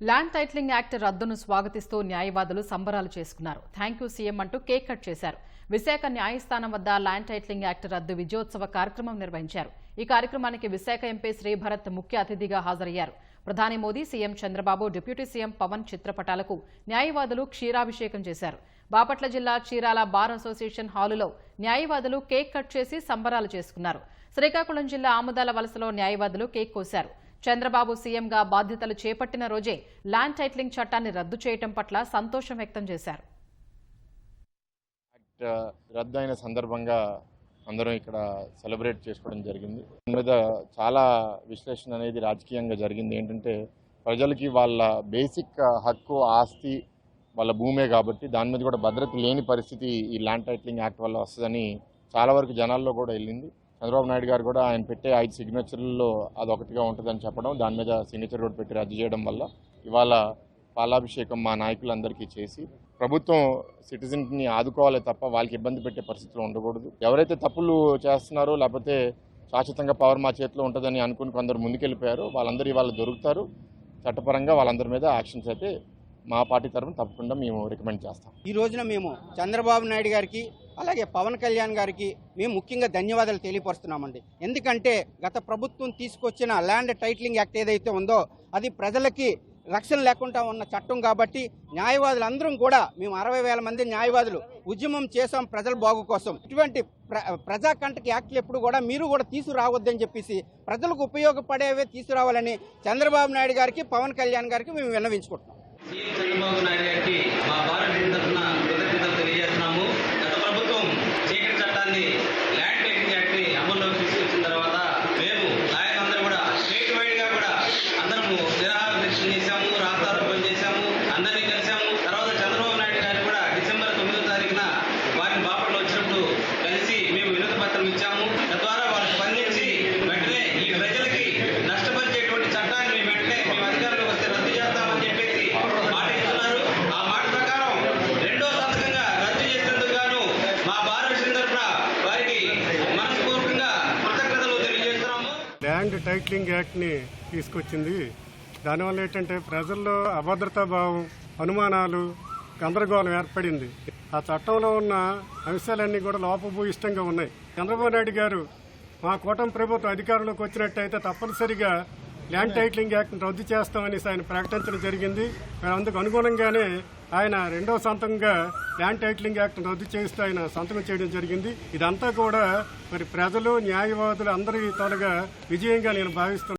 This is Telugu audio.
ల్యాండ్ టైటిలింగ్ యాక్ట్ రద్దును స్వాగతిస్తూ న్యాయవాదులు సంబరాలు చేసుకున్నారు. థాంక్యూ సీఎం అంటూ కేక్ కట్ చేశారు. విశాఖ న్యాయస్థానం వద్ద ల్యాండ్ టైటిలింగ్ యాక్ట్ రద్దు విజయోత్సవ కార్యక్రమం నిర్వహించారు. ఈ కార్యక్రమానికి విశాఖ ఎంపీ శ్రీభరత్ ముఖ్య అతిథిగా హాజరయ్యారు. ప్రధాని Modi, CM Chandrababu, deputy CM Pawan చిత్రపటాలకు న్యాయవాదులు క్షీరాభిషేకం చేశారు. బాపట్ల జిల్లా చీరాల బార్ అసోసియేషన్ హాలులో న్యాయవాదులు కేక్ కట్ చేసి సంబరాలు చేసుకున్నారు. శ్రీకాకుళం జిల్లా ఆముదాల వలసలో న్యాయవాదులు కేక్ కోశారు. చంద్రబాబు సీఎంగా బాధ్యతలు చేపట్టిన రోజే ల్యాండ్ టైటిలింగ్ చట్టాన్ని రద్దు చేయడం పట్ల సంతోషం వ్యక్తం చేశారు. రద్దు అయిన సందర్భంగా అందరం ఇక్కడ సెలబ్రేట్ చేసుకోవడం జరిగింది. దీని మీద చాలా విశ్లేషణ అనేది రాజకీయంగా జరిగింది. ఏంటంటే ప్రజలకి వాళ్ళ బేసిక్ హక్కు, ఆస్తి వాళ్ళ భూమే కాబట్టి దాని మీద కూడా భద్రత లేని పరిస్థితి ఈ ల్యాండ్ టైటిలింగ్ యాక్ట్ వల్ల వస్తుందని చాలా వరకు జనాల్లో కూడా వెళ్ళింది. చంద్రబాబు నాయుడు గారు కూడా ఆయన పెట్టే 5 సిగ్నేచర్లలో అదొకటిగా ఉంటుందని చెప్పడం, దాని మీద సిగ్నేచర్ కూడా పెట్టి రద్దు చేయడం వల్ల ఇవాళ పాలాభిషేకం మా నాయకులందరికీ చేసి ప్రభుత్వం సిటిజన్ని ఆదుకోవాలి తప్ప వాళ్ళకి ఇబ్బంది పెట్టే పరిస్థితులు ఉండకూడదు. ఎవరైతే తప్పులు చేస్తున్నారో లేకపోతే శాశ్వతంగా పవర్ మా చేతిలో ఉంటుందని అనుకుని కొందరు ముందుకెళ్ళిపోయారో వాళ్ళందరూ ఇవాళ దొరుకుతారు. చట్టపరంగా వాళ్ళందరి మీద యాక్షన్స్ అయితే మా పార్టీ తరఫున తప్పకుండా మేము రికమెండ్ చేస్తాం. ఈ రోజున మేము చంద్రబాబు నాయుడు గారికి అలాగే పవన్ కళ్యాణ్ గారికి మేము ముఖ్యంగా ధన్యవాదాలు తెలియపరుస్తున్నామండి. ఎందుకంటే గత ప్రభుత్వం తీసుకొచ్చిన ల్యాండ్ టైటిలింగ్ యాక్ట్ ఏదైతే ఉందో అది ప్రజలకి రక్షణ లేకుండా ఉన్న చట్టం కాబట్టి న్యాయవాదులు అందరం కూడా మేము 60,000 మంది న్యాయవాదులు ఉద్యమం చేసాం ప్రజల బాగు కోసం. ఇటువంటి ప్రజాకంటక యాక్ట్లు ఎప్పుడు కూడా మీరు కూడా తీసుకురావద్దని చెప్పేసి ప్రజలకు ఉపయోగపడేవే తీసుకురావాలని చంద్రబాబు నాయుడు గారికి, పవన్ కళ్యాణ్ గారికి మేము విన్నవించుకుంటున్నాం. చంద్రబాబు నాయుడు గారికి మా భారతదేశం తరఫున కృతజ్ఞతలు తెలియజేస్తున్నాము. గత ప్రభుత్వం చీకటి చట్టాన్ని, ల్యాండ్ టైటిలింగ్ యాక్ట్ ని అమల్లోకి తీసుకొచ్చిన తర్వాత మేము నాయకులందరూ కూడా స్టేట్ వైడ్ గా కూడా అందరము నిరాహార దీక్షలు చేశాము, రాస్తారోకం చేశాము, అందరినీ కలిశాము. తర్వాత చంద్రబాబు నాయుడు గారు కూడా డిసెంబర్ 9వ తారీఖున వారిని బాపట్ల వచ్చినప్పుడు కలిసి మేము వినతి పత్రం ఇచ్చాము. తద్వారా వారు స్పందించి వెంటనే ఈ ప్రజలకి నష్టపరిచేటువంటి చట్టాన్ని వెంటనే మేము అధికారంలోకి వస్తే రద్దు చేస్తామని చెప్పేసి మాట ఇస్తున్నారు. ఆ మాట ప్రకారం రెండో సంతకంగా రద్దు చేసినందుకు గాను మా భారతదేశం తరఫున వారికి మనస్ఫూర్తిగా కృతజ్ఞతలు తెలియజేస్తున్నాము. ల్యాండ్ టైటిలింగ్ యాక్ట్ని తీసుకొచ్చింది. దానివల్ల ఏంటంటే ప్రజల్లో అభద్రతా భావం, అనుమానాలు, గందరగోళం ఏర్పడింది. ఆ చట్టంలో ఉన్న అంశాలన్నీ కూడా లోపభూయిష్టంగా ఉన్నాయి. చంద్రబాబు నాయుడు గారు మా కూటమి ప్రభుత్వం అధికారంలోకి వచ్చినట్టయితే తప్పనిసరిగా ల్యాండ్ టైటిలింగ్ యాక్ట్ని రద్దు చేస్తామని ఆయన ప్రకటించడం జరిగింది. అందుకు అనుగుణంగానే ఆయన రెండవ సంతకంగా ల్యాండ్ టైటిలింగ్ యాక్ట్ని రద్దు చేస్తూ ఆయన సంతకం చేయడం జరిగింది. ఇదంతా కూడా మరి ప్రజలు, న్యాయవాదులు అందరి తోడుగా విజయంగా నేను భావిస్తున్నాను.